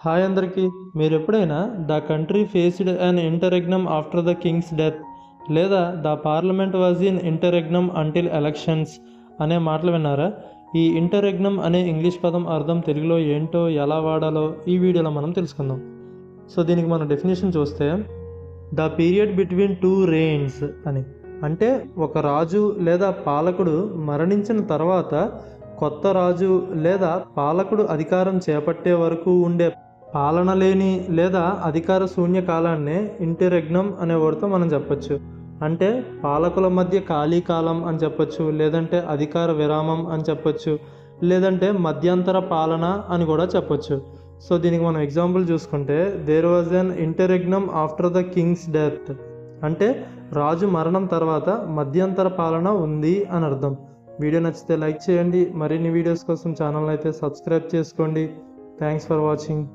Hi అందరికీ. మీరు ఎప్పుడైనా the country faced an interregnum after the king's death లేదా the parliament was in interregnum until elections అనే మాటలు విన్నారా? ఈ ఇంటర్రెగ్నమ్ అనే ఇంగ్లీష్ పదం అర్థం తెలుగులో ఏంటో ఎలా వాడాలో ఈ వీడియోలో మనం తెలుసుకుందాం. సో దీనికి మనం డెఫినేషన్ చూస్తే the period between two rains అని, అంటే ఒక రాజు లేదా పాలకుడు మరణించిన తర్వాత కొత్త రాజు లేదా పాలకుడు అధికారం చేపట్టే వరకు ఉండే పాలన లేని లేదా అధికార శూన్య కాలాన్నే ఇంటర్రెగ్నమ్ అనే వర్డ్తో మనం చెప్పచ్చు. అంటే పాలకుల మధ్య ఖాళీ కాలం అని చెప్పచ్చు, లేదంటే అధికార విరామం అని చెప్పచ్చు, లేదంటే మధ్యంతర పాలన అని కూడా చెప్పచ్చు. సో దీనికి మనం ఎగ్జాంపుల్ చూసుకుంటే there was an interregnum after the king's death, అంటే రాజు మరణం తర్వాత మధ్యంతర పాలన ఉంది అని అర్థం. వీడియో నచ్చితే లైక్ చేయండి. మరిన్ని వీడియోస్ కోసం ఛానల్ అయితే సబ్స్క్రైబ్ చేసుకోండి. Thanks for watching.